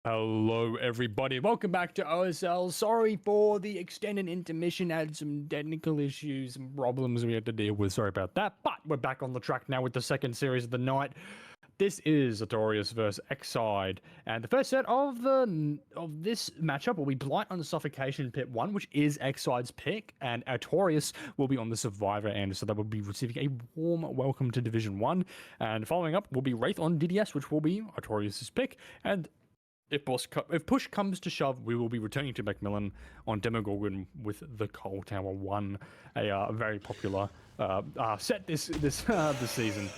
Hello everybody, welcome back to OSL. Sorry for the extended intermission, had some technical issues and problems we had to deal with, sorry about that. But we're back on the track now with the second series of the night. This is Artorias versus XSIDE, and the first set of this matchup will be Blight on the Suffocation Pit 1, which is XSIDE's pick, and Artorias will be on the Survivor end, so they will be receiving a warm welcome to Division 1. And following up will be Wraith on DDS, which will be Artorias' pick, and if push comes to shove, we will be returning to Macmillan on Demogorgon with the Coal Tower 1, a very popular set this season.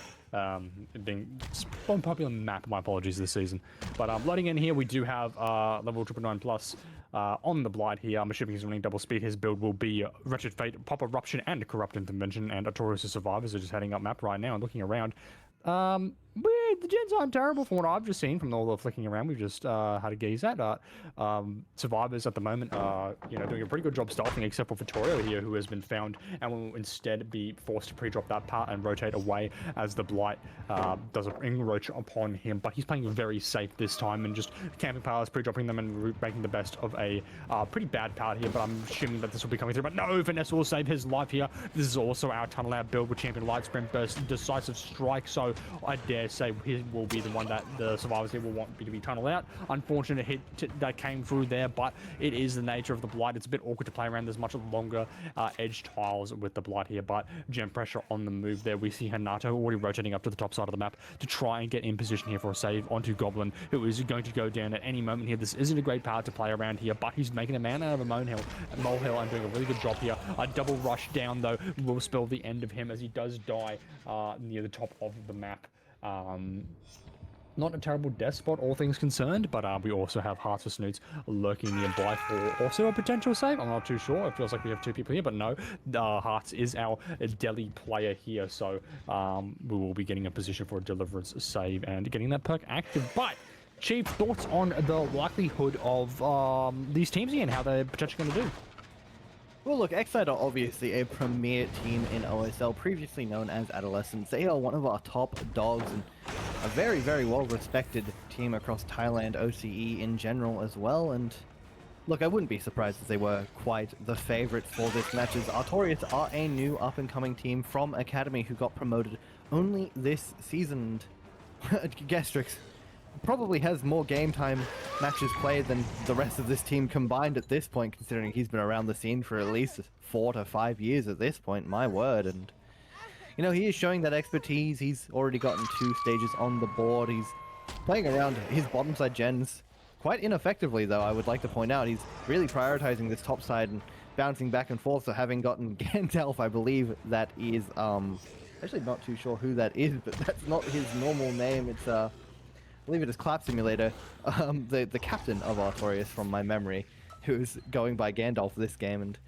Being one popular map, my apologies, this season. But loading in here, we do have level 999 plus on the Blight here. I'm assuming he's running double speed. His build will be Wretched Fate, Pop Eruption, and Corrupt Intervention. And Artorias' survivors are just heading up map right now and looking around. The gens aren't terrible from what I've just seen from all the flicking around we've just had a gaze at. Survivors at the moment are, doing a pretty good job stealthing, except for Vittorio here, who has been found and will instead be forced to pre-drop that part and rotate away as the Blight does a ring roach upon him. But he's playing very safe this time and just camping powers, pre-dropping them and making the best of a pretty bad part here. But I'm assuming that this will be coming through. But no, Vanessa will save his life here. This is also our tunnel out build with Champion Light Sprint Burst, Decisive Strike. So I dare say he will be the one that the survivors here will want to be tunnel out. Unfortunate hit that came through there, but it is the nature of the Blight. It's a bit awkward to play around. There's much longer edge tiles with the Blight here, but gem pressure on the move there. We see Hanato already rotating up to the top side of the map to try and get in position here for a save onto Goblin, who is going to go down at any moment here. This isn't a great power to play around here, but he's making a man out of a molehill and doing a really good job here. A double rush down, though, will spell the end of him as he does die near the top of the map. Not a terrible death spot, all things concerned, but we also have Hearts for Snoots lurking nearby for also a potential save. I'm not too sure. It feels like we have two people here, but no. Hearts is our Delhi player here, so we will be getting a position for a Deliverance save and getting that perk active. But Chief, thoughts on the likelihood of these teams here and how they're potentially going to do? Well, look, XSIDE are obviously a premier team in OSL, previously known as Adolescents. They are one of our top dogs and a very, very well-respected team across Thailand, OCE in general as well. And look, I wouldn't be surprised if they were quite the favorites for this match, as Artorias are a new up-and-coming team from Academy who got promoted only this season. Gestrix probably has more game time matches played than the rest of this team combined at this point, considering he's been around the scene for at least 4 to 5 years at this point, my word. And he is showing that expertise. He's already gotten 2 stages on the board. He's playing around his bottom side gens quite ineffectively, though, I would like to point out. He's really prioritizing this top side and bouncing back and forth, so having gotten Gandalf, I believe that is actually not too sure who that is, but that's not his normal name. It's I believe it is Clap Simulator, the captain of Artorias from my memory, who's going by Gandalf this game, and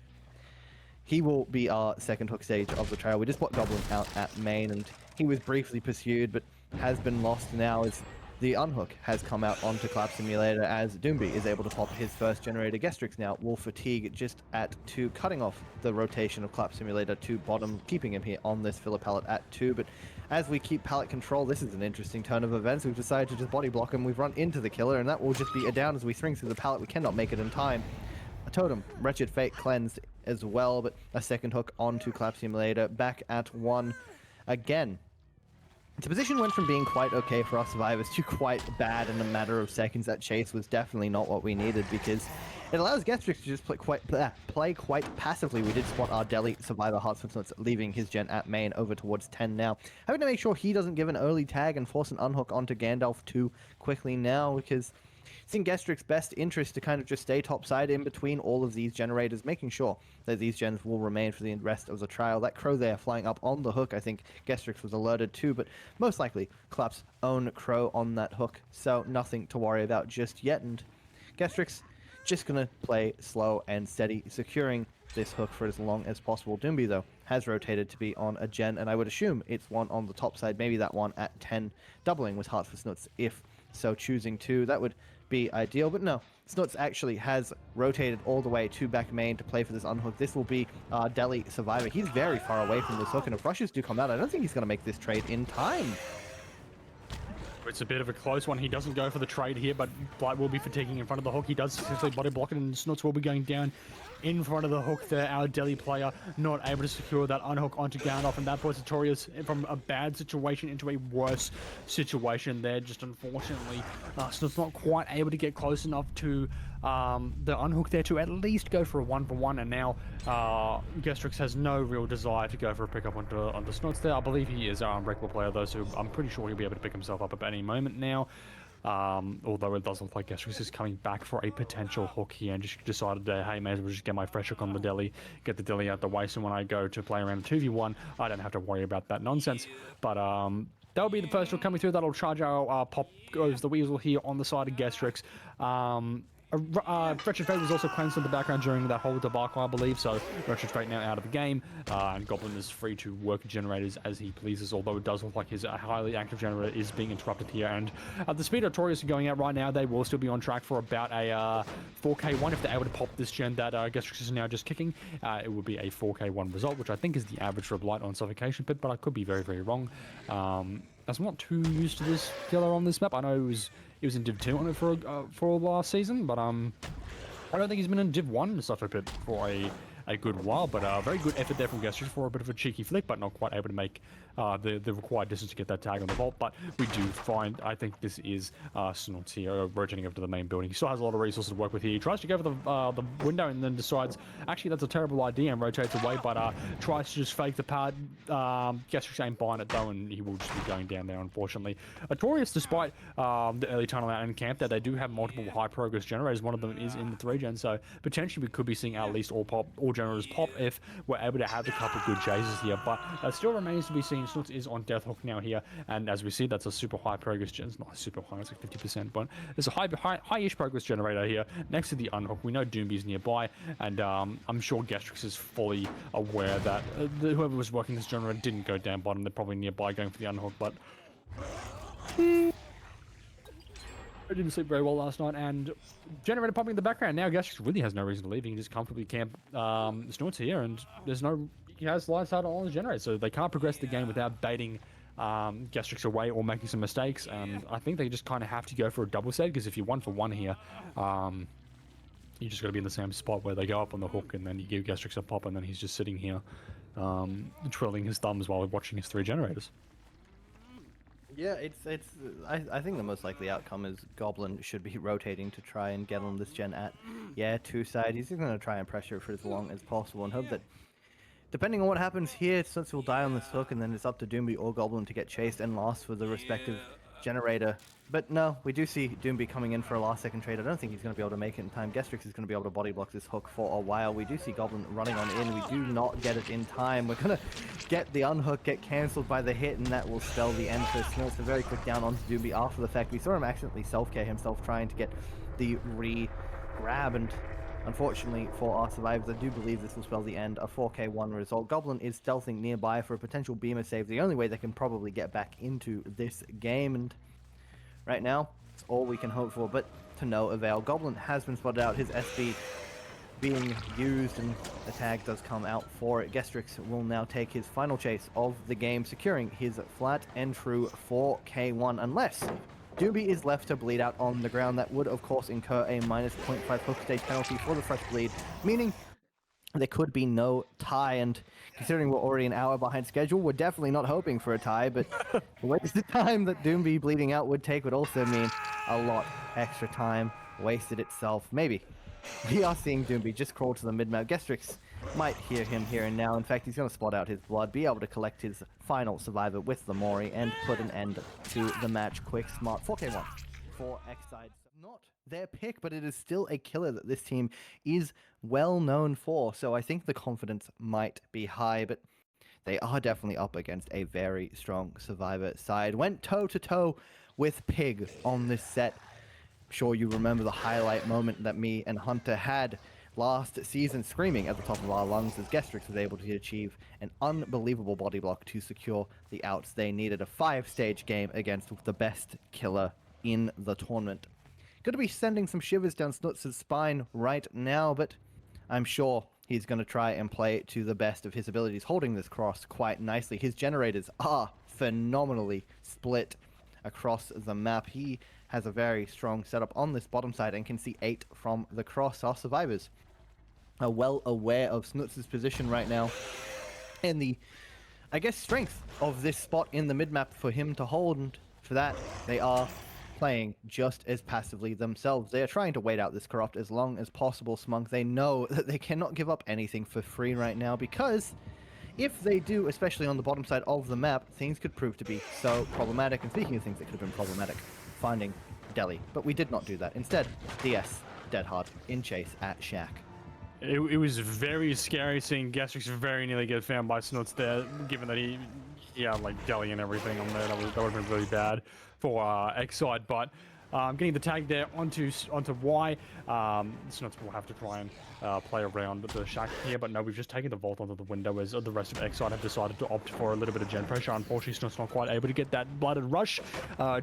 he will be our second hook stage of the trail. We just brought Goblin out at main, and he was briefly pursued, but has been lost now as the unhook has come out onto Clap Simulator, as Doomby is able to pop his first generator. Gestrix now will fatigue just at 2, cutting off the rotation of Clap Simulator to bottom, keeping him here on this filler pallet at 2, but as we keep pallet control, this is an interesting turn of events. We've decided to just body block him. We've run into the killer, and that will just be a down as we swing through the pallet. We cannot make it in time. A totem, Wretched Fate cleansed as well, but a second hook onto Clap Simulator, back at 1 again. The position went from being quite okay for our survivors to quite bad in a matter of seconds. That chase was definitely not what we needed, because it allows Gestrix to just play quite passively. We did spot our Delhi survivor Heartsmith leaving his gen at main over towards 10 now. Having to make sure he doesn't give an early tag and force an unhook onto Gandalf too quickly now, because it's in Gestrix's best interest to kind of just stay topside in between all of these generators, making sure that these gens will remain for the rest of the trial. That crow there flying up on the hook, I think Gestrix was alerted to, but most likely Clap's own crow on that hook, so nothing to worry about just yet. And Gestrix just gonna play slow and steady, securing this hook for as long as possible. Doomby, though, has rotated to be on a gen, and I would assume it's one on the top side, maybe that one at 10, doubling with Hearts for Snoots if so choosing to. That would be ideal, but no. Snuts actually has rotated all the way to back main to play for this unhook. This will be Delhi Survivor. He's very far away from this hook, and if rushes do come out, I don't think he's going to make this trade in time. it's a bit of a close one. He doesn't go for the trade here, but Blight will be fatiguing in front of the hook. He does successfully body block it, and Snuts will be going down in front of the hook there. Our Delhi player not able to secure that unhook onto Gandalf, and that puts Artorias from a bad situation into a worse situation there. Just unfortunately, Snuts not quite able to get close enough to the unhook there to at least go for a 1-for-1, and now Gestrix has no real desire to go for a pickup onto Snuts there. I believe he is our unbreakable player though, so I'm pretty sure he'll be able to pick himself up at any moment now. Although it does look like Gestrix is coming back for a potential hook here and just decided to, hey, may as well just get my fresh hook on the Delhi, get the Delhi out the way, so when I go to play around a 2v1, I don't have to worry about that nonsense. But that'll be the first hook coming through. That'll charge our pop goes the Weasel here on the side of Gestrix. Wretched Fate was also cleansed in the background during that whole debacle, I believe, so Wretched Fate now out of the game, and Goblin is free to work generators as he pleases, although it does look like his highly active generator is being interrupted here, and at the speed Artorias are going out right now, they will still be on track for about a 4k1 if they're able to pop this gen that Gestrix is now just kicking. It would be a 4k1 result, which I think is the average for Blight on Suffocation Pit, but I could be very, very wrong. As I'm not too used to this killer on this map. I know he was in Div 2 on it for last season, but I don't think he's been in Div 1 and stuff for a good while. But very good effort there from Gestrix for a bit of a cheeky flick, but not quite able to make the required distance to get that tag on the vault. But we do find, I think this is Snuts here rotating over to the main building. He still has a lot of resources to work with here. He tries to go for the window and then decides, actually that's a terrible idea, and rotates away, but tries to just fake the pad. Gestrix ain't buying it though, and he will just be going down there, unfortunately. Artorias, despite the early tunnel out in camp there, they do have multiple high progress generators. One of them is in the 3-gen, so potentially we could be seeing at least all generators pop if we're able to have a couple good chases here, but that still remains to be seen. Snuts is on Death Hook now here, and as we see, that's a super high progress gen. It's not super high, it's like 50%, but there's a high-ish progress generator here next to the unhook. We know Doomby's nearby, and I'm sure Gestrix is fully aware that whoever was working this generator didn't go down bottom. They're probably nearby going for the unhook, but I didn't sleep very well last night, and generator popping in the background. Now Gestrix really has no reason to leave. He can just comfortably camp Snuts here, and he has lights out on his generator, so they can't progress the game without baiting Gestrix away or making some mistakes. And I think they just kind of have to go for a double set, because if you're 1-for-1 here, you just got to be in the same spot where they go up on the hook, and then you give Gestrix a pop, and then he's just sitting here twiddling his thumbs while watching his 3 generators. Yeah, I think the most likely outcome is Goblin should be rotating to try and get on this gen at 2-side. He's just going to try and pressure for as long as possible and hope that, depending on what happens here, Snuts will die on this hook, and then it's up to Doomby or Goblin to get chased and lost for the respective generator. But no, we do see Doomby coming in for a last-second trade. I don't think he's going to be able to make it in time. Gestrix is going to be able to body block this hook for a while. We do see Goblin running on in. We do not get it in time. We're going to get the unhook, get cancelled by the hit, and that will spell the end for Snuts. A very quick down onto Doomby after the fact. We saw him accidentally self-care himself trying to get the re-grab, and unfortunately for our survivors, I do believe this will spell the end. A 4k1 result. Goblin is stealthing nearby for a potential beamer save. The only way they can probably get back into this game, and right now, it's all we can hope for, but to no avail. Goblin has been spotted out, his SB being used, and the tag does come out for it. Gestrix will now take his final chase of the game, securing his flat and true 4k1, unless Doomby is left to bleed out on the ground. That would, of course, incur a -0.5 hook stage penalty for the fresh bleed, meaning there could be no tie, and considering we're already an hour behind schedule, we're definitely not hoping for a tie, but the wasted time that Doomby bleeding out would take would also mean a lot extra time wasted itself. Maybe we are seeing Doomby just crawl to the mid-map. Gestrix might hear him here and now. In fact, he's going to spot out his blood, be able to collect his final survivor with the Mori, and put an end to the match. Quick, smart, 4k1 for XSIDE. Not their pick, but it is still a killer that this team is well known for, so I think the confidence might be high, but they are definitely up against a very strong survivor side. Went toe-to-toe with Pig on this set. I'm sure you remember the highlight moment that me and Hunter had last season, screaming at the top of our lungs as Gestrix was able to achieve an unbelievable body block to secure the outs they needed. A 5-stage game against the best killer in the tournament. Going to be sending some shivers down Snuts' spine right now, but I'm sure he's going to try and play to the best of his abilities, holding this cross quite nicely. His generators are phenomenally split across the map. He has a very strong setup on this bottom side and can see 8 from the cross. Our survivors are well aware of Snutz's position right now and the, I guess, strength of this spot in the mid-map for him to hold, and for that, they are playing just as passively themselves. They are trying to wait out this corrupt as long as possible, Smunk. They know that they cannot give up anything for free right now, because if they do, especially on the bottom side of the map, things could prove to be so problematic. And speaking of things that could have been problematic, finding Delhi. But we did not do that. Instead, DS, dead hard, in chase at Shack. It was very scary seeing Gastrix very nearly get found by Snuts there, given that he had like Delhi and everything on there. That would have been really bad for XSIDE, but getting the tag there onto Y. Snuts will have to try and play around the Shack here, but no, we've just taken the vault onto the window as the rest of XSIDE have decided to opt for a little bit of gen pressure. Unfortunately, Snuts not quite able to get that blooded rush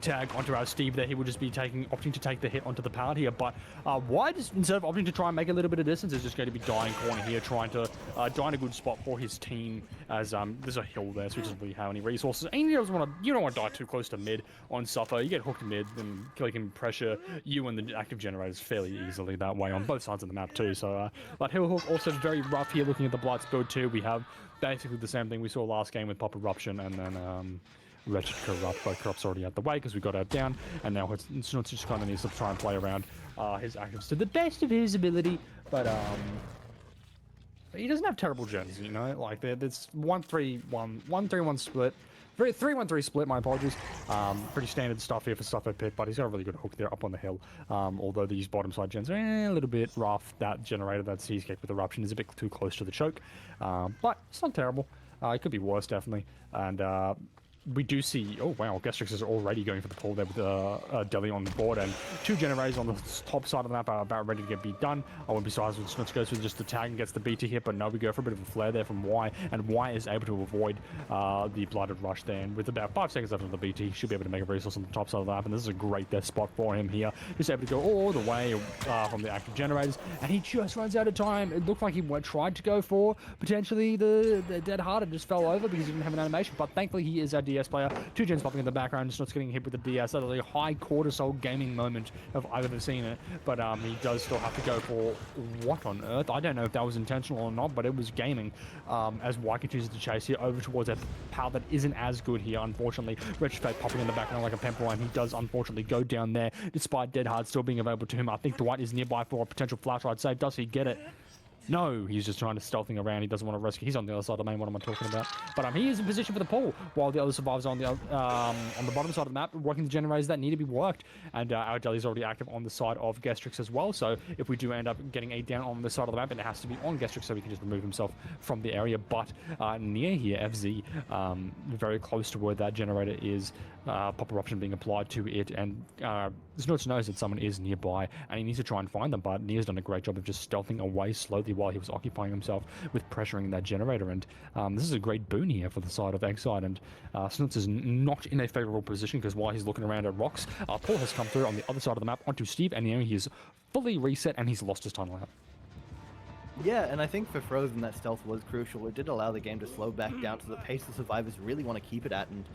tag onto our Steve there. He will just be opting to take the hit onto the pallet here, but Y, just instead of opting to try and make a little bit of distance, is just going to be dying corner here, trying to die in a good spot for his team, as there's a hill there, so he doesn't really have any resources. And you don't want to die too close to mid on Suffer. You get hooked mid, and he can pressure you and the active generators fairly easily that way on both sides of the map too. So, but Hill Hook also very rough here. Looking at the Blight build too, we have basically the same thing we saw last game with Pop Eruption, and then Wretched Corrupt, but Corrupt's already out the way because we got out down, and now Snuts just kind of needs to try and play around his actives to the best of his ability, but he doesn't have terrible gens, you know, like it's 1-3-1 split. 3-1-3 split, my apologies. Pretty standard stuff here for Stuff I pick, but he's got a really good hook there up on the hill. Although these bottom side gens are a little bit rough. That generator, that Seascape with Eruption, is a bit too close to the choke. But it's not terrible. It could be worse, definitely. And we do see, oh wow, Gastrix is already going for the pull there with Delhi on the board, and 2 generators on the top side of the map are about ready to get beat done. I wouldn't be surprised when Snuts goes for just the tag and gets the BT hit, but no, we go for a bit of a flare there from Y, and Y is able to avoid the blooded rush there, and with about 5 seconds left on the BT, he should be able to make a resource on the top side of the map, and this is a great death spot for him here. Just able to go all the way from the active generators, and he just runs out of time. It looked like he tried to go for potentially the dead hard and just fell over because he didn't have an animation, but thankfully he is our DS player. 2 gens popping in the background, just not getting hit with the DS. That is a high cortisol gaming moment if I've ever seen it, but he does still have to go for what on earth? I don't know if that was intentional or not, but it was gaming as Y continues to chase here over towards a pal that isn't as good here, unfortunately. Retrofate popping in the background like a pimple, and he does unfortunately go down there despite Dead Hard still being available to him. I think Dwight is nearby for a potential flash ride save. Does he get it? No, he's just trying to stealthing around. He doesn't want to rescue. He's on the other side of the main. What am I talking about? But he is in position for the pull, while the other survivors on the bottom side of the map working the generators that need to be worked. And our Delhi is already active on the side of Gastrix as well. So if we do end up getting a down on the side of the map, and it has to be on Gastrix so he can just remove himself from the area. But near here, FZ, very close to where that generator is, Pop Eruption being applied to it, and Snuts knows that someone is nearby, and he needs to try and find them. But Nia's done a great job of just stealthing away slowly while he was occupying himself with pressuring that generator, and this is a great boon here for the side of XSIDE, and Snuts is not in a favorable position because while he's looking around at rocks, Paul has come through on the other side of the map onto Steve, and you know, he is fully reset and he's lost his tunnel out. Yeah, and I think for Frozen that stealth was crucial. It did allow the game to slow back down to the pace the survivors really want to keep it at, and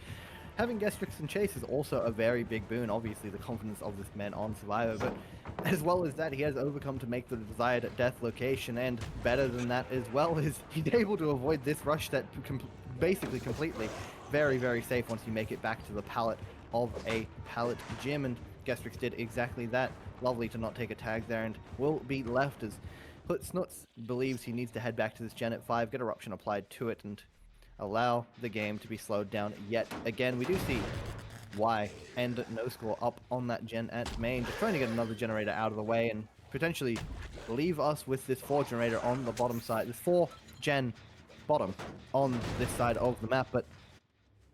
having Gastrix and Chase is also a very big boon. Obviously, the confidence of this man on Survivor, but as well as that, he has overcome to make the desired death location, and better than that as well is he's able to avoid this rush that basically completely. Very, very safe once you make it back to the pallet of a pallet gym, and Gastrix did exactly that. Lovely to not take a tag there, and will be left as Snuts believes he needs to head back to this gen at 5, get Eruption applied to it, and allow the game to be slowed down yet again. We do see Y and no score up on that gen at main, just trying to get another generator out of the way and potentially leave us with this 4 generator on the bottom side, this 4 gen bottom on this side of the map. But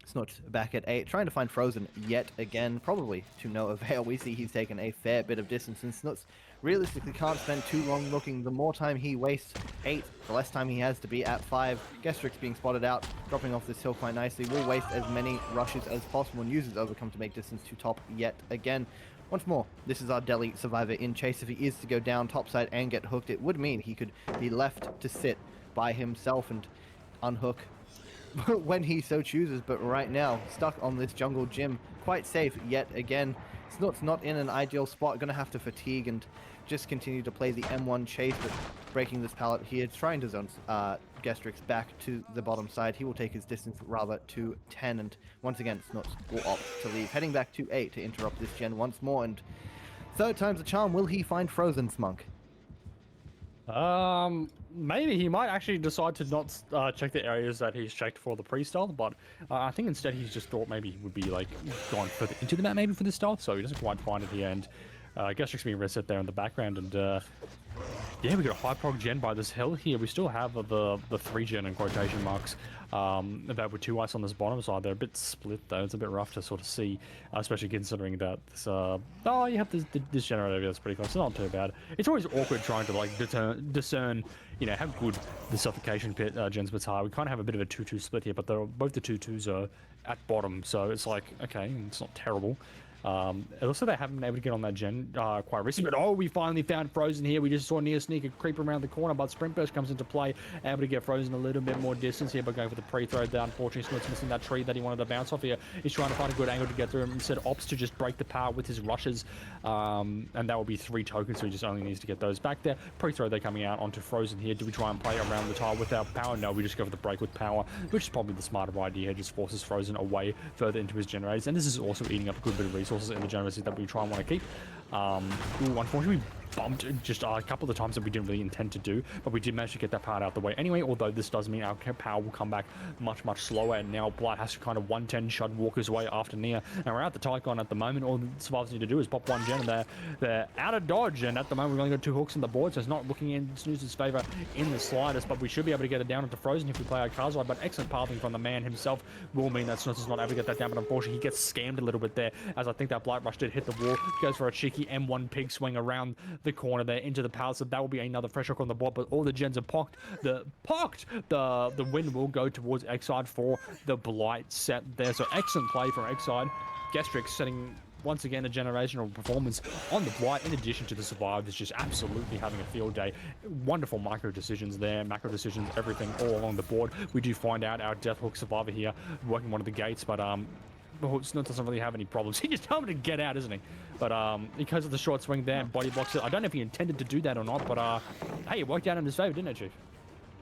Snuts back at 8, trying to find Frozen yet again, probably to no avail. We see he's taken a fair bit of distance, and Snuts realistically can't spend too long looking. The more time he wastes 8, the less time he has to be at 5. Gastrix being spotted out, dropping off this hill quite nicely, will waste as many rushes as possible and uses Overcome to make distance to top yet again. Once more, this is our Delhi survivor in chase. If he is to go down topside and get hooked, it would mean he could be left to sit by himself and unhook when he so chooses, but right now, stuck on this jungle gym, quite safe yet again. Snot's not in an ideal spot, gonna have to fatigue and just continue to play the M1 chase, but breaking this pallet here, trying to zone Gestrix back to the bottom side. He will take his distance rather to 10, and once again, Snot will opt to leave. Heading back to 8 to interrupt this gen once more, and third time's a charm. Will he find Frozen Smunk? Maybe he might actually decide to not check the areas that he's checked for the pre-stealth, but I think instead he's just thought maybe he would be like gone further into the map maybe for the stealth, so he doesn't quite find it here, and Gestrix being reset there in the background, and yeah, we got a high prog gen by this hill here. We still have the 3 gen in quotation marks about with 2 ice on this bottom side. They're a bit split though. It's a bit rough to sort of see, especially considering that this, oh, you have this generator that's pretty close. It's not too bad. It's always awkward trying to like discern, you know, how good the suffocation pit gen splits are. We kind of have a bit of a 2-2 split here, but both the 2-2s are at bottom, so it's like, okay, it's not terrible. It looks like they haven't been able to get on that gen quite recently, but oh, we finally found Frozen here. We just saw Near Sneaker creep around the corner, but Sprint Burst comes into play, able to get Frozen a little bit more distance here by going for the pre-throw there. Unfortunately, Snot's missing that tree that he wanted to bounce off here. He's trying to find a good angle to get through him. Instead, opts to just break the power with his rushes, and that will be 3 tokens, so he just only needs to get those back there. Pre-throw, they're coming out onto Frozen here. Do we try and play around the tile without power? No, we just go for the break with power, which is probably the smarter idea. It just forces Frozen away further into his generators, and this is also eating up a good bit of resources in the generators that we try and want to keep. Unfortunately, we bumped just a couple of the times that we didn't really intend to do, but we did manage to get that part out the way anyway, although this does mean our power will come back much slower, and now Blight has to kind of 110 shut walk his way after Nia, and we're at the Tycon at the moment. All the survivors need to do is pop 1 gen, and they're out of dodge, and at the moment we've only got 2 hooks on the board, so it's not looking in Snooze's favor in the slightest, but we should be able to get it down into Frozen if we play our cards right. But excellent pathing from the man himself will mean that Snooze is not able to get that down, but unfortunately he gets scammed a little bit there, as I think that Blight Rush did hit the wall. Goes for a cheeky M1 pig swing around the corner there into the palace, so that will be another fresh hook on the board, but all the gens are pocked. The win will go towards XSIDE for the Blight set there, so excellent play from XSIDE. Gestrix setting once again a generational performance on the Blight, in addition to the survivors just absolutely having a field day. Wonderful micro decisions there, macro decisions, everything all along the board. We do find out our Death Hook survivor here working one of the gates, but Snot doesn't really have any problems. He just told him to get out, isn't he? But because of the short swing there, body blocks it. I don't know if he intended to do that or not, but hey, it worked out in his favor, didn't it, Chief?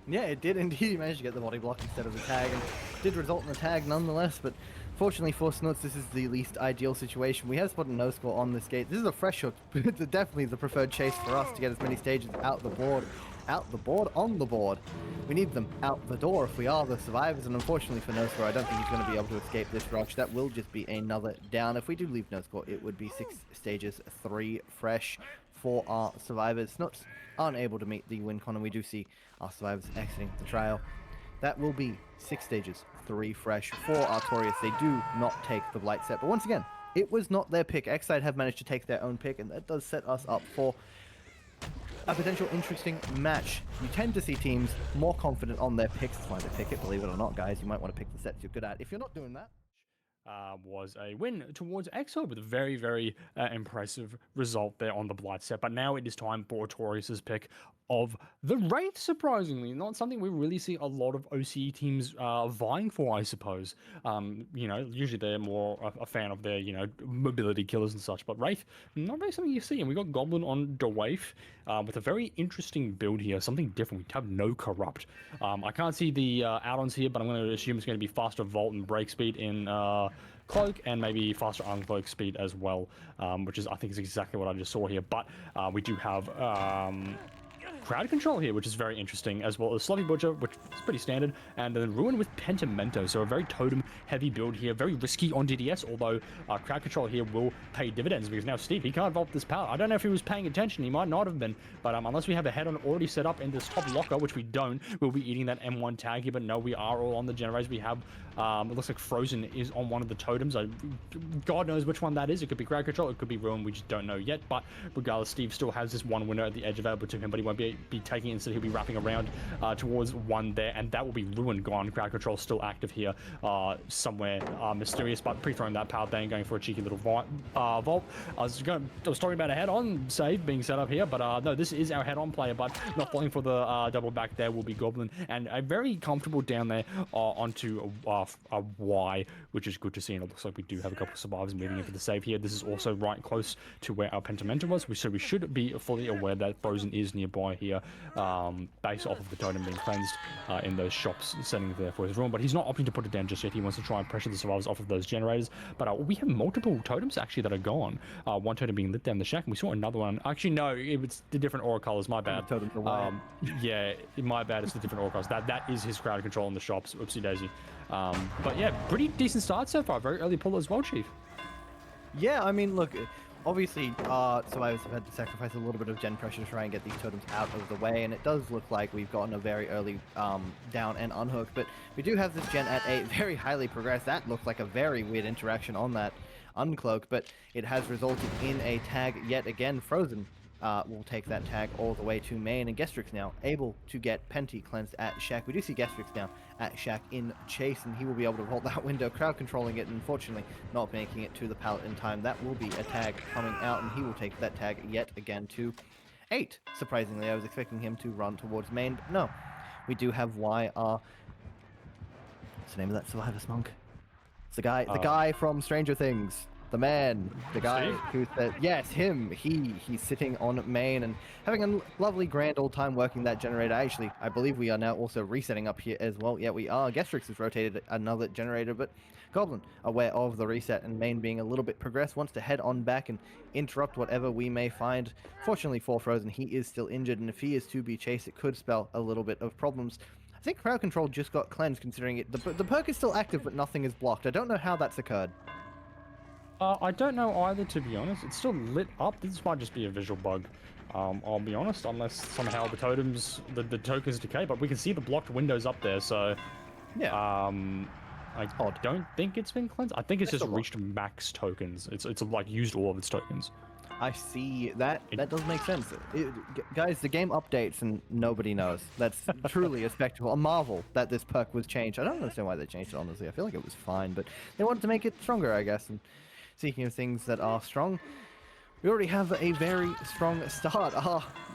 Yeah, it did indeed. He managed to get the body block instead of the tag, and did result in the tag nonetheless, but fortunately for Snots, this is the least ideal situation. We have spotted no score on this gate. This is a fresh hook, but it's definitely the preferred chase for us to get as many stages out the board. On the board. We need them out the door if we are the survivors, and unfortunately for no score, I don't think he's going to be able to escape this rush. That will just be another down. If we do leave no score, it would be 6 stages, 3 fresh for our survivors. Snots aren't able to meet the win con, and we do see our survivors exiting the trial. That will be 6 stages, 3 fresh for Artorias. They do not take the Blight set, but once again, it was not their pick. XSIDE have managed to take their own pick, and that does set us up for a potential interesting match. You tend to see teams more confident on their picks. That's why they pick it, believe it or not, guys. You might want to pick the sets you're good at. If you're not doing that, was a win towards XO with a very, very impressive result there on the Blight set. But now it is time for Artorias' pick of the Wraith, surprisingly. Not something we really see a lot of OCE teams vying for, I suppose. You know, usually they're more a fan of their, you know, mobility killers and such. But Wraith, not really something you see. And we got Goblin on Dwaif with a very interesting build here. Something different. We have no Corrupt. I can't see the add-ons here, but I'm going to assume it's going to be faster Vault and break speed in Cloak, and maybe faster uncloak speed as well, which is, I think, is exactly what I just saw here. But we do have crowd control here, which is very interesting, as well as Sloppy Butcher, which is pretty standard, and then Ruin with Pentimento, so a very totem heavy build here, very risky on DDS, although crowd control here will pay dividends, because now Steve, he can't vault this power. I don't know if he was paying attention, he might not have been, but unless we have a head-on already set up in this top locker, which we don't, we'll be eating that M1 tag here. But no, we are all on the generators. We have it looks like Frozen is on one of the totems. God knows which one that is. It could be crowd control, it could be Ruin, we just don't know yet. But regardless, Steve still has this one winner at the edge available to him, but he won't be might be taking it. Instead, he'll be wrapping around towards one there, and that will be ruined. Gone. Crowd control still active here somewhere mysterious, but pre-throwing that power bang, going for a cheeky little vault. I was talking about a head-on save being set up here, but no, this is our head-on player, but not falling for the double back there will be Goblin, and a very comfortable down there onto a Y, which is good to see, and it looks like we do have a couple of survivors moving in for the save here. This is also right close to where our Pentamenta was, so we should be fully aware that Frozen is nearby here, based off of the totem being cleansed in those shops setting there for his room, but he's not opting to put it down just yet. He wants to try and pressure the survivors off of those generators, but we have multiple totems actually that are gone. One totem being lit down the shack, and we saw another one. Actually, no, it's the different aura colors. My bad. Yeah, my bad. It's the different aura colors. That is his crowd control in the shops. Oopsie daisy. But yeah, pretty decent start so far. Very early pull as well, Chief. Yeah, I mean, look, obviously, survivors have had to sacrifice a little bit of gen pressure to try and get these totems out of the way, and it does look like we've gotten a very early down and unhook, but we do have this gen at a very highly progressed. That looks like a very weird interaction on that uncloak, but it has resulted in a tag yet again. Frozen will take that tag all the way to main, and Gestrix now able to get Penti cleansed at Shack. We do see Gestrix now at Shack in chase, and he will be able to vault that window, crowd controlling it, and unfortunately not making it to the pallet in time. That will be a tag coming out, and he will take that tag yet again to 8. Surprisingly, I was expecting him to run towards main, but no. We do have YR. What's the name of that survivor, Smunk? It's the guy from Stranger Things. The man, the guy who said, yes, him. He's sitting on main and having a lovely grand old time working that generator. Actually, I believe we are now also resetting up here as well. Yeah, we are. Gestrix has rotated another generator, but Goblin, aware of the reset and main being a little bit progressed, wants to head on back and interrupt whatever we may find. Fortunately for Frozen, he is still injured, and if he is to be chased, it could spell a little bit of problems. I think crowd control just got cleansed, considering it. The perk is still active, but nothing is blocked. I don't know how that's occurred. I don't know either, to be honest. It's still lit up. This might just be a visual bug. I'll be honest, unless somehow the totems, the tokens decay, but we can see the blocked windows up there, so... Yeah. I don't think it's been cleansed. I think it's just reached max tokens. It's like used all of its tokens. I see that. That does make sense. Guys, the game updates and nobody knows. That's truly a spectacle. A marvel that this perk was changed. I don't understand why they changed it, honestly. I feel like it was fine, but they wanted to make it stronger, I guess. And speaking of things that are strong, we already have a very strong start.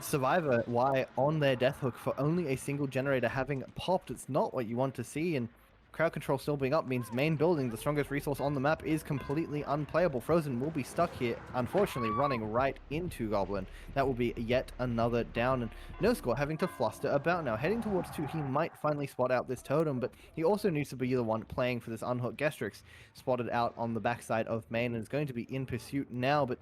Survivor Y on their death hook for only a single generator having popped. It's not what you want to see, and crowd control still being up means main building, the strongest resource on the map, is completely unplayable. Frozen will be stuck here, unfortunately running right into Goblin. That will be yet another down, and No Score having to fluster about now. Heading towards 2, he might finally spot out this totem, but he also needs to be the one playing for this unhook. Gestrix spotted out on the backside of main and is going to be in pursuit now, but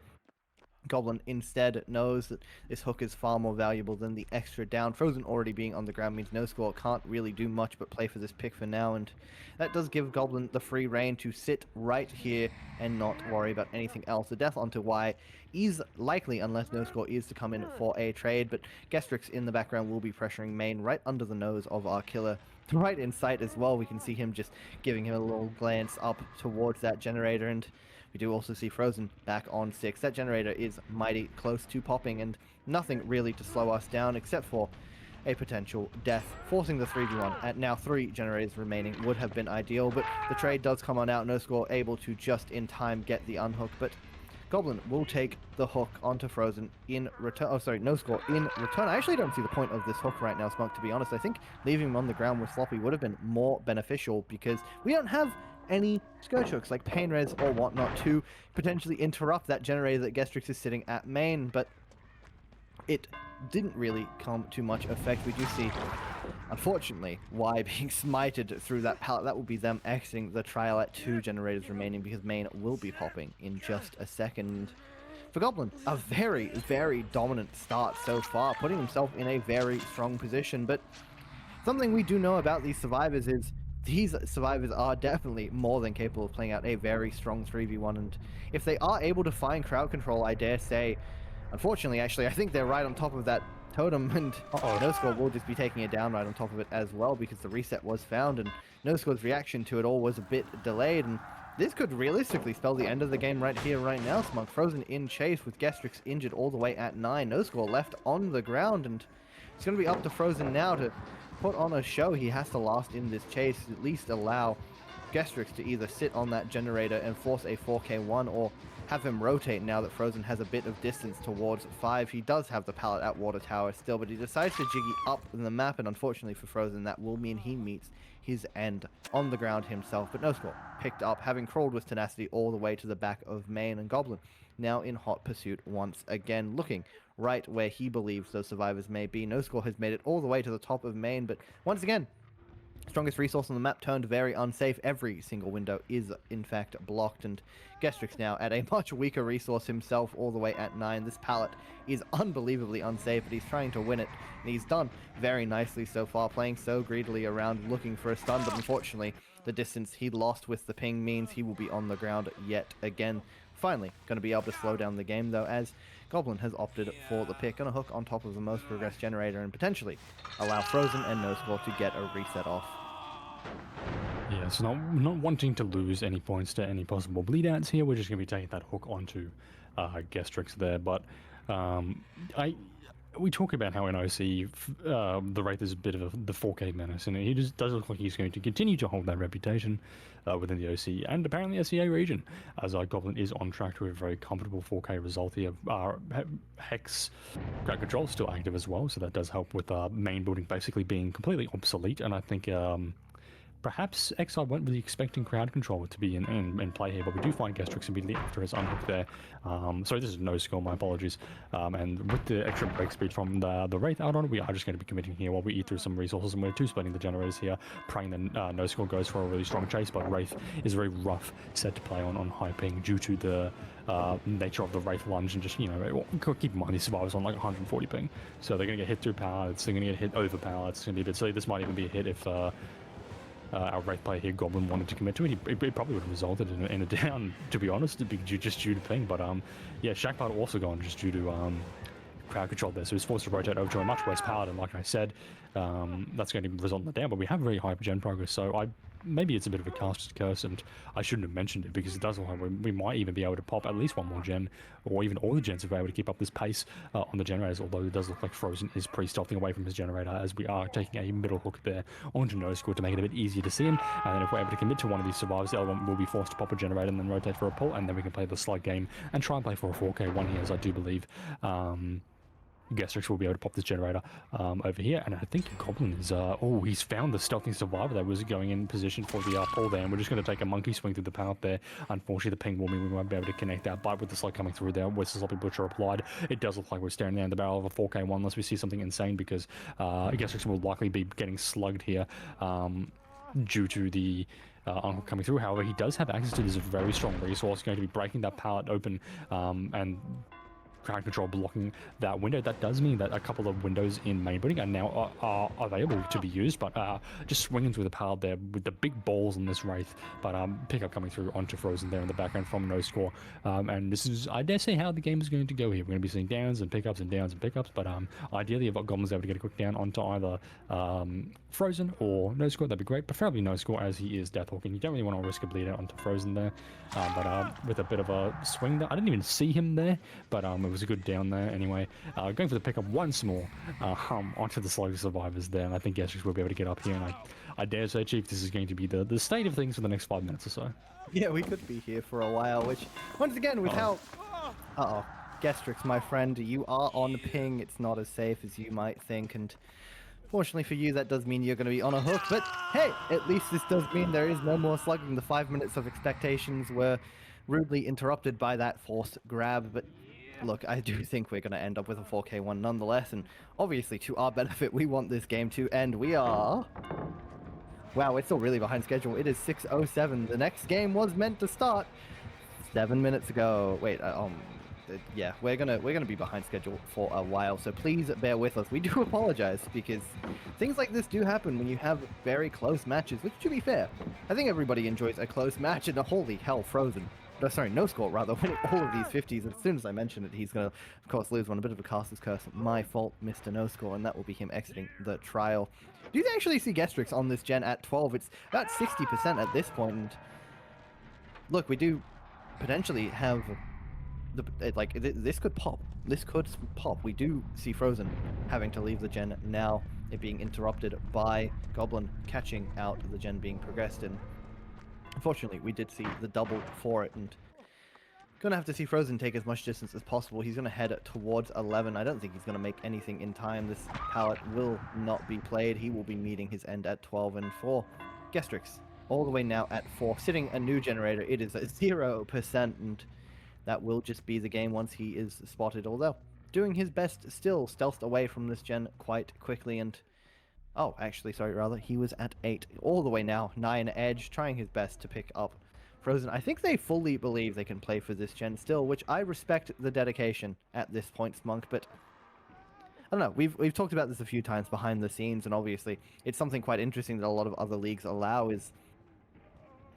Goblin instead knows that this hook is far more valuable than the extra down. Frozen already being on the ground means No Score can't really do much but play for this pick for now, and that does give Goblin the free reign to sit right here and not worry about anything else. The death onto Y is likely unless No Score is to come in for a trade, but Gestrix in the background will be pressuring main right under the nose of our killer. Right in sight as well, we can see him just giving him a little glance up towards that generator, and we do also see Frozen back on 6. That generator is mighty close to popping, and nothing really to slow us down except for a potential death. Forcing the 3v1 at now 3 generators remaining would have been ideal, but the trade does come on out. No Score able to just in time get the unhook, but Goblin will take the hook onto Frozen in return. Oh, sorry, No Score in return. I actually don't see the point of this hook right now, Smunk, to be honest. I think leaving him on the ground with Sloppy would have been more beneficial because we don't have any scourge hooks like pain res or whatnot to potentially interrupt that generator that Gestrix is sitting at main, but it didn't really come to much effect. We do see, unfortunately, Y being smited through that pallet. That will be them exiting the trial at 2 generators remaining because main will be popping in just a second. For Goblin, a very, very dominant start so far, putting himself in a very strong position, but something we do know about these survivors is these survivors are definitely more than capable of playing out a very strong 3v1, and if they are able to find crowd control, I dare say, unfortunately, actually, I think they're right on top of that totem, and No Score will just be taking it down right on top of it as well because the reset was found, and No Score's reaction to it all was a bit delayed, and this could realistically spell the end of the game right here, right now. Smunk Frozen in chase with Gestrix injured all the way at 9. No Score left on the ground, and It's going to be up to Frozen now to put on a show. He has to last in this chase, at least allow Gestrix to either sit on that generator and force a 4K1 or have him rotate now that Frozen has a bit of distance towards 5. He does have the pallet at Water Tower still, but he decides to jiggy up the map, and unfortunately for Frozen, that will mean he meets his end on the ground himself. But no score picked up, having crawled with tenacity all the way to the back of Main, and Goblin now in hot pursuit once again, looking right where he believes those survivors may be. No score has made it all the way to the top of Main, but once again, strongest resource on the map turned very unsafe. Every single window is in fact blocked, and Gestrix now at a much weaker resource himself, all the way at 9. This pallet is unbelievably unsafe, but he's trying to win it, and he's done very nicely so far, playing so greedily around looking for a stun, but unfortunately the distance he lost with the ping means he will be on the ground yet again. Finally going to be able to slow down the game though, as Goblin has opted for the pick. Gonna hook on top of the most progressed generator and potentially allow Frozen and No Score to get a reset off. Yeah, so not wanting to lose any points to any possible bleed outs here, we're just going to be taking that hook onto Gestrix there. But we talk about how in OC the Wraith is a bit of the 4K menace, and he just does look like he's going to continue to hold that reputation within the OC and apparently SEA region, as Goblin is on track to a very comfortable 4K result here. Hex Crowd Control is still active as well, so that does help with main building basically being completely obsolete, and I think perhaps XSIDE weren't really expecting crowd control to be in play here, but we do find Gestrix immediately after his unhook there. Sorry, this is No Score, my apologies. And with the extra break speed from the Wraith out on it, we are just going to be committing here while we eat through some resources, and we're two-splitting the generators here, praying that No Score goes for a really strong chase, but Wraith is a very rough set to play on high ping due to the nature of the Wraith lunge, and just, you know, keep in mind these survivors on like 140 ping, so they're going to get hit through pallets, they're going to get hit over pallets. It's going to be a bit silly. This might even be a hit if our Wraith player here, Goblin, wanted to commit to it. It probably would have resulted in a down, to be honest, just due to ping. But yeah, Shackpart also gone just due to crowd control there, so he's forced to rotate over to a much worse pallet, and like I said, that's going to result in the down. But we have very high gen progress, so maybe it's a bit of a caster's curse, and I shouldn't have mentioned it because it does look like we might even be able to pop at least one more gen, or even all the gens if we're able to keep up this pace on the generators, although it does look like Frozen is pre-stealthing away from his generator, as we are taking a middle hook there onto No Score to make it a bit easier to see him, and then if we're able to commit to one of these survivors, the other one will be forced to pop a generator and then rotate for a pull, and then we can play the slug game and try and play for a 4K1 here, as I do believe Gestrix will be able to pop this generator over here, and I think Goblin is, he's found the stealthy survivor that was going in position for the pull there, and we're just going to take a monkey swing through the pallet there. Unfortunately, the ping will mean we won't be able to connect that, but with the slug coming through there, with the Sloppy Butcher applied, it does look like we're staring down the barrel of a 4K1 unless we see something insane, because Gestrix will likely be getting slugged here due to the unhook coming through. However, he does have access to this very strong resource, going to be breaking that pallet open, and crowd control blocking that window. That does mean that a couple of windows in main building are now are available to be used, but just swinging through the pallet there with the big balls on this Wraith, but pickup coming through onto Frozen there in the background from No Score, and this is, I dare say, how the game is going to go here. We're going to be seeing downs and pickups and downs and pickups, but ideally if Goblin's able to get a quick down onto either Frozen or No Score, that'd be great, preferably No Score, as he is death hooking. You don't really want to risk a bleed out onto Frozen there, but with a bit of a swing there, I didn't even see him there, but it was a good down there anyway. Going for the pickup once more onto the slug survivors there, and I think Gestrix will be able to get up here, and I dare say, Chief, this is going to be the state of things for the next 5 minutes or so. Yeah, we could be here for a while, which, once again, with how... Gestrix, my friend, you are on ping. It's not as safe as you might think, and fortunately for you, that does mean you're going to be on a hook, but hey, at least this does mean there is no more slugging. The 5 minutes of expectations were rudely interrupted by that forced grab, but look, I do think we're going to end up with a 4K1 nonetheless, and obviously to our benefit, we want this game to end. We are... Wow, we're still really behind schedule. It is 6:07. The next game was meant to start 7 minutes ago. Wait, yeah, we're gonna be behind schedule for a while, so please bear with us. We do apologize, because things like this do happen when you have very close matches, which, to be fair, I think everybody enjoys a close match, and holy hell, Frozen. No, sorry, No Score, rather, winning all of these 50s. As soon as I mention it, he's going to, of course, lose one. A bit of a caster's curse. My fault, Mr. No Score, and that will be him exiting the trial. Do you actually see Gestrix on this gen at 12? It's about 60% at this point, and look, we do potentially have... this could pop. this could pop. We do see Frozen having to leave the gen now, it being interrupted by Goblin catching out the gen being progressed, and unfortunately we did see the double for it, and gonna have to see Frozen take as much distance as possible. He's gonna head towards 11. I don't think he's gonna make anything in time. This pallet will not be played. He will be meeting his end at 12, and for Gestrix all the way now at 4, sitting a new generator. It is at 0%, and that will just be the game once he is spotted, although doing his best still, stealthed away from this gen quite quickly, and oh, actually, sorry, rather, he was at 8, all the way now, 9 edge, trying his best to pick up Frozen. I think they fully believe they can play for this gen still, which I respect the dedication at this point, Smunk, but I don't know, we've talked about this a few times behind the scenes, and obviously it's something quite interesting that a lot of other leagues allow is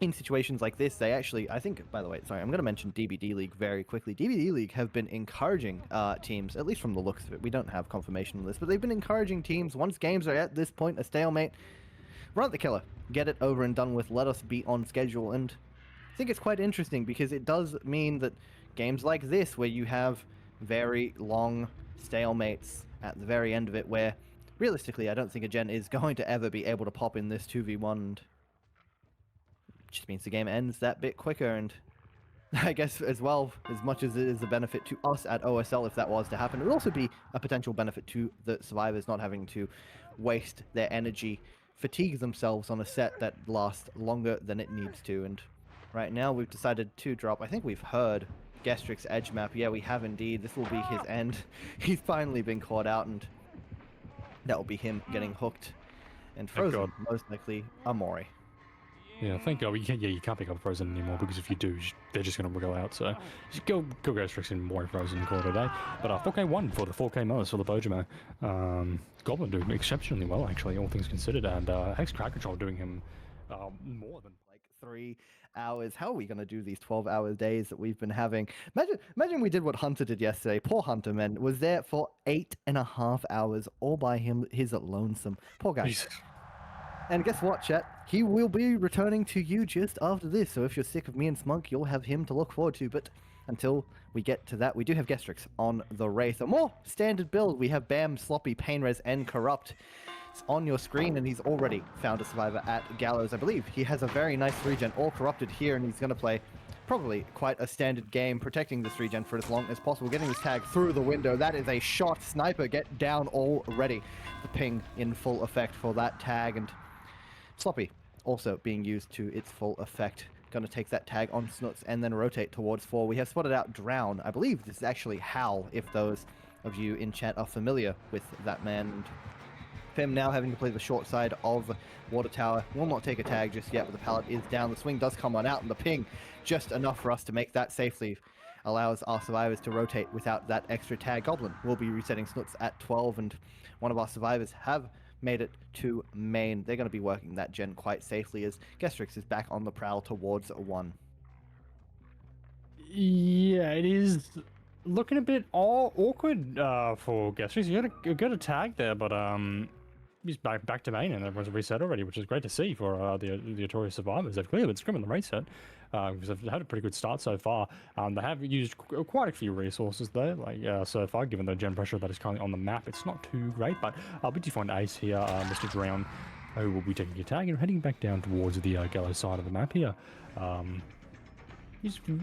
in situations like this, they actually, I think, by the way, sorry, I'm going to mention DBD League very quickly. DBD League have been encouraging teams, at least from the looks of it, we don't have confirmation on this, but they've been encouraging teams, once games are at this point, a stalemate, run at the killer, get it over and done with, let us be on schedule, and I think it's quite interesting because it does mean that games like this, where you have very long stalemates at the very end of it, where realistically, I don't think a gen is going to ever be able to pop in this 2v1, and just means the game ends that bit quicker, and I guess as well, as much as it is a benefit to us at OSL if that was to happen, it would also be a potential benefit to the survivors not having to waste their energy, fatigue themselves on a set that lasts longer than it needs to, and right now we've decided to drop, I think we've heard Gestrix edge map, yeah we have indeed, this will be his end, he's finally been caught out, and that will be him getting hooked, and Frozen, most likely, Amori. Yeah, thank God. You can't pick up Frozen anymore, because if you do, they're just going to wriggle out. So just go Gestrix in more Frozen call it a day. But 4K1 for the 4K Mos for the Bojamo. Goblin doing exceptionally well, actually, all things considered. And Hex Crack Control doing him more than like 3 hours. How are we going to do these 12-hour days that we've been having? Imagine we did what Hunter did yesterday. Poor Hunter, man, was there for 8.5 hours all by his lonesome. Poor guy. And guess what, chat? He will be returning to you just after this, so if you're sick of me and Smunk, you'll have him to look forward to, but until we get to that, we do have Gestrix on the Wraith. A more standard build, we have Bam, Sloppy, Painres, and Corrupt. It's on your screen, and he's already found a survivor at Gallows. I believe he has a very nice 3-gen, all corrupted here, and he's going to play probably quite a standard game, protecting this 3-gen for as long as possible, getting this tag through the window. That is a shot. Sniper get down already. The ping in full effect for that tag, and Sloppy also being used to its full effect. Going to take that tag on Snuts and then rotate towards 4. We have spotted out Drown. I believe this is actually Hal, if those of you in chat are familiar with that man. And Fem now having to play the short side of Water Tower. Will not take a tag just yet, but the pallet is down. The swing does come on out, and the ping just enough for us to make that safely. Allows our survivors to rotate without that extra tag. Goblin will be resetting Snuts at 12, and one of our survivors have made it to main. They're going to be working that gen quite safely as Gestrix is back on the prowl towards 1. Yeah, it is looking a bit awkward for Gestrix. You got a tag there, but he's back to main, and everyone's reset already, which is great to see for the Artorias survivors. They've clearly been scrimming the reset because they've had a pretty good start so far. They have used quite a few resources though, like so far, given the gen pressure that is currently on the map. It's not too great, but we do find Ace here, Mr. Drown, who will be taking a tag and heading back down towards the Gallows side of the map here.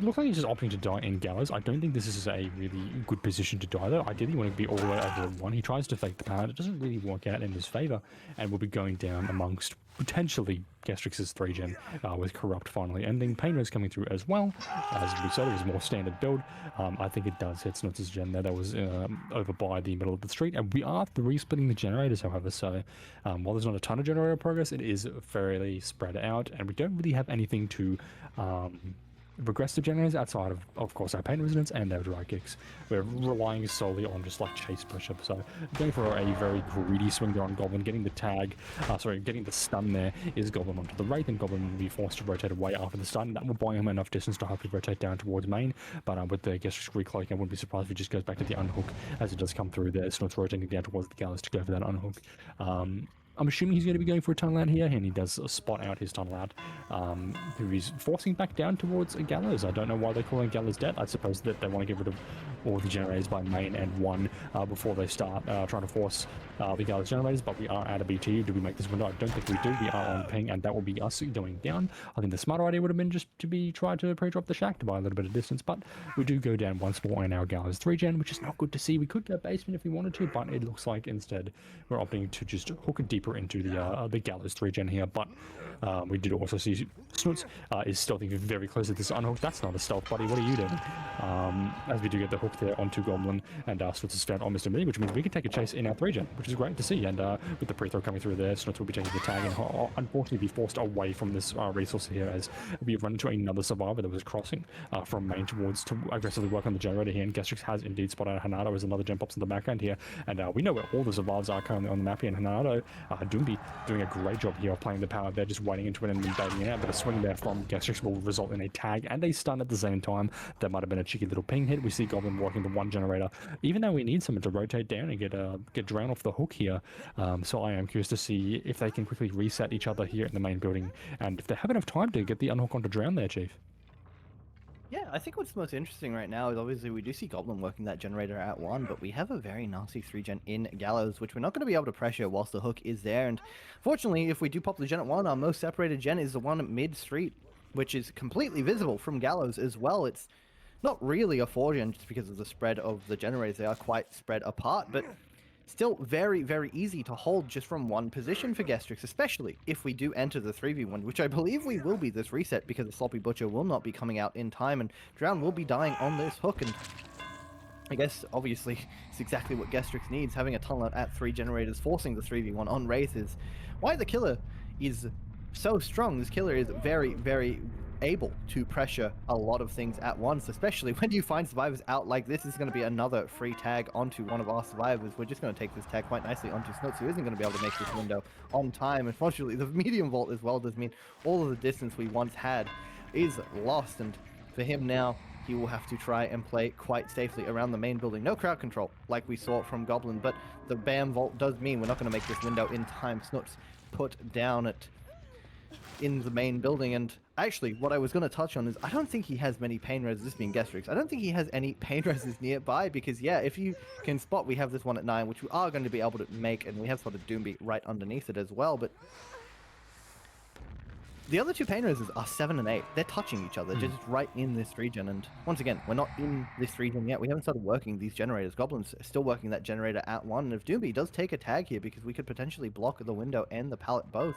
Looks like he's just opting to die in Gallows. I don't think this is a really good position to die though. Ideally you want to be all the way over 1. He tries to fake the pallet. It doesn't really work out in his favor, and will be going down amongst potentially Gestrix's 3-gen with Corrupt finally ending. Painres coming through as well. As we said, it was a more standard build. I think it does hit Snuts' gen there. That was over by the middle of the street, and we are splitting the generators, however, so while there's not a ton of generator progress, it is fairly spread out, and we don't really have anything to regress the generators outside of course, our pain resonance and our dry kicks. We're relying solely on just like chase pressure. So going for a very greedy swing there on Goblin, getting the tag, getting the stun there is Goblin onto the Wraith, and Goblin will be forced to rotate away after the stun. That will buy him enough distance to hopefully rotate down towards main, but with the Gestrix recloaking, I wouldn't be surprised if he just goes back to the unhook as it does come through there. Snuts rotating down towards the Gallows to go for that unhook. I'm assuming he's going to be going for a tunnel out here, and he does spot out his tunnel out, who he's forcing back down towards a Gallows. I don't know why they're calling Gallows dead. I suppose that they want to get rid of all the generators by main and one before they start trying to force the Gallows generators, but we are out of BTU. Do we make this window? I don't think we do. We are on ping, and that will be us going down. I think the smarter idea would have been just to try to pre-drop the shack to buy a little bit of distance, but we do go down once more in our Gallows 3 gen, which is not good to see. We could go basement if we wanted to, but it looks like instead we're opting to just hook it deeper into the Gallows 3 gen here. But we did also see Snoots is stealthing very close to this unhook. That's not a stealth, buddy. What are you doing? As we do get the hook there onto Goblin, and Snoots is found on Mr. Mini, which means we can take a chase in our 3 gen, which is great to see. And with the pre-throw coming through there, Snoots will be taking the tag and unfortunately be forced away from this resource here as we run into another survivor that was crossing from main towards to aggressively work on the generator here. And Gastrix has indeed spotted Hanado as another jump pops in the background here. And we know where all the survivors are currently on the map here. And Hanado, Doomby doing a great job here of playing the power. They're just waiting into it and then baiting it out. But a swing there from Gastrix will result in a tag and a stun at the same time. That might have been a cheeky little ping hit. We see Goblin working the one generator, even though we need someone to rotate down and get drowned off the hook here. So I am curious to see if they can quickly reset each other here in the main building, and if they have enough time to get the unhook onto drown there, Chief. Yeah, I think what's most interesting right now is obviously we do see Goblin working that generator at 1, but we have a very nasty 3 gen in Gallows, which we're not going to be able to pressure whilst the hook is there. And fortunately, if we do pop the gen at 1, our most separated gen is the one mid-street, which is completely visible from Gallows as well. It's not really a 4 gen just because of the spread of the generators. They are quite spread apart, but still very, very easy to hold just from one position for Gastrix, especially if we do enter the 3v1, which I believe we will be this reset because the Sloppy Butcher will not be coming out in time and Drown will be dying on this hook. And I guess, obviously, it's exactly what Gastrix needs. Having a tunnel out at 3 generators, forcing the 3v1 on Wraith is why the killer is so strong. This killer is very, very able to pressure a lot of things at once, especially when you find survivors out like this. Is going to be another free tag onto one of our survivors. We're just going to take this tag quite nicely onto Snoots, who isn't going to be able to make this window on time. Unfortunately, the medium vault as well does mean all of the distance we once had is lost, and for him now, he will have to try and play quite safely around the main building. No crowd control like we saw from Goblin, but the BAM vault does mean we're not going to make this window in time. Snoots put down in the main building. And actually, what I was going to touch on is I don't think he has many pain reses, this being Gastrix. I don't think he has any pain reses nearby, because yeah, if you can spot, we have this one at 9, which we are going to be able to make, and we have spotted Doombeat right underneath it as well. But the other 2 pain reses are 7 and 8. They're touching each other, just right in this region. And once again, we're not in this region yet. We haven't started working these generators. Goblin's still working that generator at 1. And if Doombeat does take a tag here, because we could potentially block the window and the pallet both,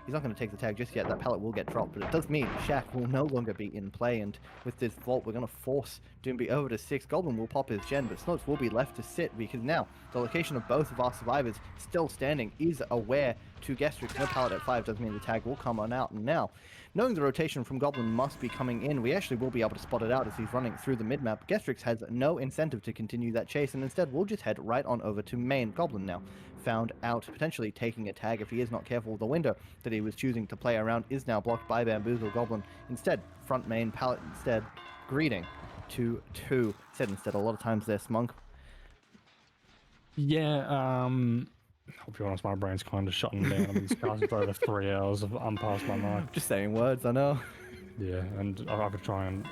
he's not going to take the tag just yet. That pallet will get dropped, but it does mean Shack will no longer be in play. And with this vault, we're going to force Doombeat over to 6. Goblin will pop his gen, but Snoots will be left to sit, because now the location of both of our survivors still standing is aware to Gastrix. No pallet at 5 does mean the tag will come on out. And now, knowing the rotation from Goblin must be coming in, we actually will be able to spot it out as he's running through the mid-map. Gastrix has no incentive to continue that chase, and instead we'll just head right on over to main. Goblin now found out, potentially taking a tag if he is not careful. The window that he was choosing to play around is now blocked by Bamboozle. Goblin instead, front main, pallet instead, greeting to 2. Said instead a lot of times there, Smunk. Yeah, I'll be honest, my brain's kind of shutting down. I've been discussing for over 3 hours. I'm past my mind. Just saying words, I know. Yeah, and I have to try and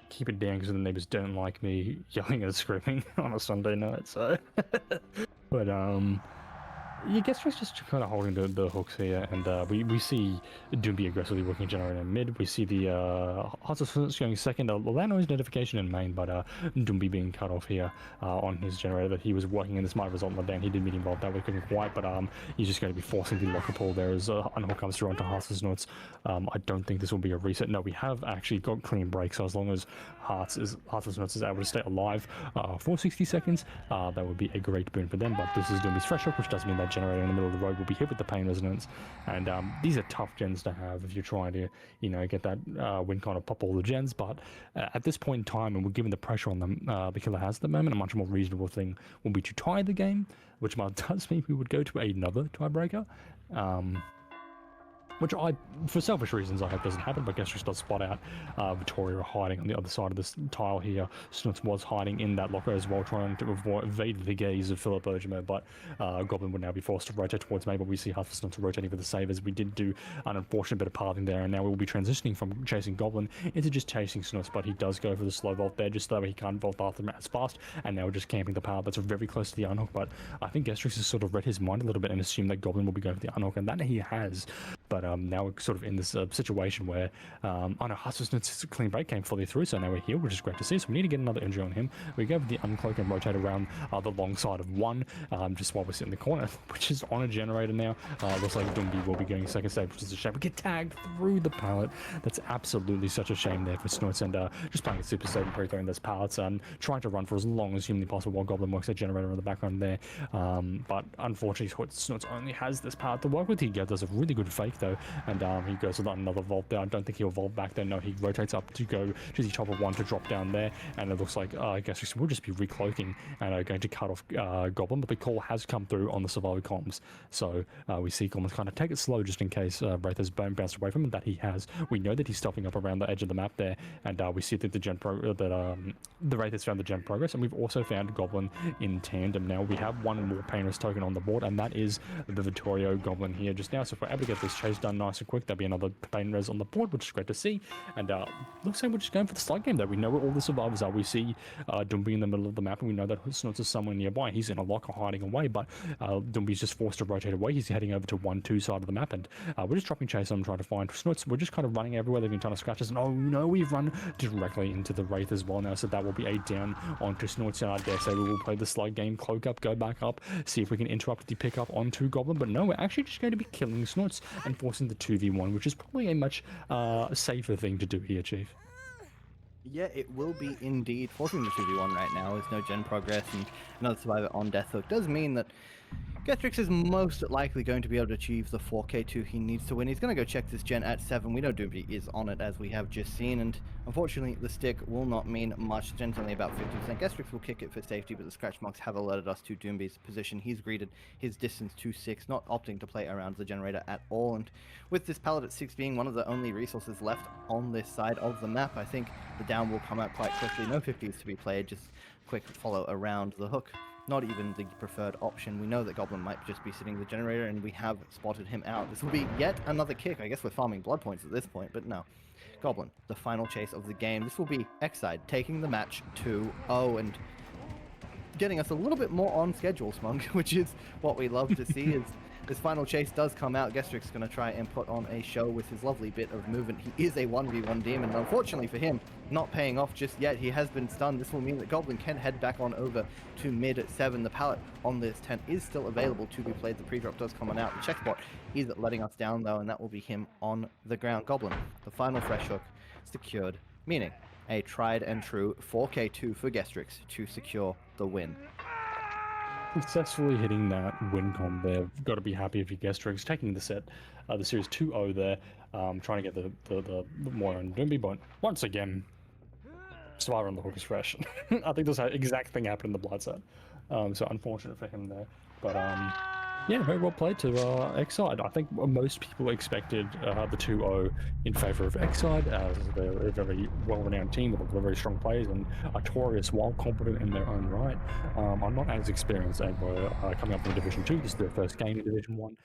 keep it down because the neighbors don't like me yelling and screaming on a Sunday night, so... But, yeah, Gastrix just kind of holding the hooks here, and we see Doomby aggressively working generator in mid. We see the Artorias going second, a loud noise notification in main, but Doomby being cut off here on his generator that he was working in. This might result in a down. He did medium vault that way, couldn't quite, but he's just going to be forcing the locker pull there as unhook comes through onto Artorias. I don't think this will be a reset. No, we have actually got clean break, so as long as Artorias is able to stay alive for 60 seconds, that would be a great boon for them. But this is Doomby's fresh hook, which does mean that generator in the middle of the road will be hit with the pain resonance, and these are tough gens to have if you're trying to, you know, get that win con of pop all the gens. But at this point in time, and we're given the pressure on them, the killer has at the moment, a much more reasonable thing will be to tie the game, which does mean we would go to another tiebreaker. which for selfish reasons, I hope doesn't happen, but Gestrix does spot out Victoria hiding on the other side of this tile here. Snuts was hiding in that locker as well, trying to evade the gaze of Philip Bergamo, but Goblin would now be forced to rotate towards me, but we see half Snuts rotating for the save as we did do an unfortunate bit of pathing there, and now we will be transitioning from chasing Goblin into just chasing Snuts, but he does go for the slow vault there, just so he can't vault after him as fast, and now we're just camping the path that's very close to the unhook, but I think Gestrix has sort of read his mind a little bit and assumed that Goblin will be going for the unhook, and that he has. But now we're sort of in this situation where, I know Hustlesnut's clean break came fully through, so now we're here, which is great to see. So we need to get another injury on him. We go with the uncloak and rotate around the long side of one, just while we're sitting in the corner, which is on a generator now. Looks like Dumby will be going second stage, which is a shame. We get tagged through the pallet. That's absolutely such a shame there for Snorts, and just playing a super safe and pre-throwing those pallets and trying to run for as long as humanly possible while Goblin works that generator in the background there. But unfortunately, Snorts only has this pallet to work with. He does a really good fake though, and he goes with another vault there. I don't think he'll vault back there. No, he rotates up to go to the top of one to drop down there, and it looks like I guess we'll just be recloaking and going to cut off Goblin, but the call has come through on the survivor comms, so we see Goblin kind of take it slow just in case Wraith has bounced away from him. That he has. We know that he's stopping up around the edge of the map there, and we see that the Wraith has found the gen progress, and we've also found Goblin in tandem. Now we have one more Painless token on the board, and that is the Vittorio Goblin here just now. So if we're able to get this chase done nice and quick, there'll be another pain res on the board, which is great to see. And looks like we're just going for the slug game there. We know where all the survivors are. We see Dumby in the middle of the map, and we know that Snorts is somewhere nearby. He's in a locker hiding away, but Dumby's just forced to rotate away. He's heading over to 1-2 side of the map, and we're just dropping chase on him, trying to find Snorts. We're just kind of running everywhere. They've been trying to scratch us, and oh no, we've run directly into the Wraith as well now, so that will be a down onto Snorts, and I dare say we will play the slug game, cloak up, go back up, see if we can interrupt the pickup onto Goblin, but no, we're actually just going to be killing Snorts and forcing the 2v1, which is probably a much safer thing to do here, Chief. Yeah, it will be indeed. Forcing the 2v1 right now with no gen progress and another survivor on death hook does mean that Gestrix is most likely going to be able to achieve the 4k2 he needs to win. He's going to go check this gen at 7. We know Doomby is on it, as we have just seen, and unfortunately the stick will not mean much. Gen's only about 50%. Gestrix will kick it for safety, but the scratch marks have alerted us to Doomby's position. He's greeted his distance to 6, not opting to play around the generator at all, and with this pallet at 6 being one of the only resources left on this side of the map, I think the down will come out quite quickly. No 50s to be played, just quick follow around the hook. Not even the preferred option. We know that Goblin might just be sitting the generator, and we have spotted him out. This will be yet another kick. I guess we're farming blood points at this point, but no. Goblin, the final chase of the game. This will be XSIDE taking the match 2-0 and getting us a little bit more on schedule, Smug, which is what we love to see. Is this final chase does come out. Gestrix is going to try and put on a show with his lovely bit of movement. He is a 1v1 demon, and unfortunately for him, not paying off just yet. He has been stunned. This will mean that Goblin can head back on over to mid at 7. The pallet on this tent is still available to be played. The pre-drop does come on out. The check spot is letting us down though, and that will be him on the ground. Goblin, the final fresh hook, secured, meaning a tried and true 4k2 for Gestrix to secure the win. Successfully hitting that win com there. Got to be happy if you Gestrix taking the set, the series 2-0 there, trying to get the more on Doomby, but once again, Survivor on the hook is fresh. I think this exact thing happened in the blood set, so unfortunate for him there, but yeah, very well played to XSIDE. I think most people expected the 2-0 in favour of XSIDE, as they're a very well-renowned team with very strong players, and Artorias, while competent in their own right, are not as experienced, and were coming up from Division 2. This is their first game in Division 1.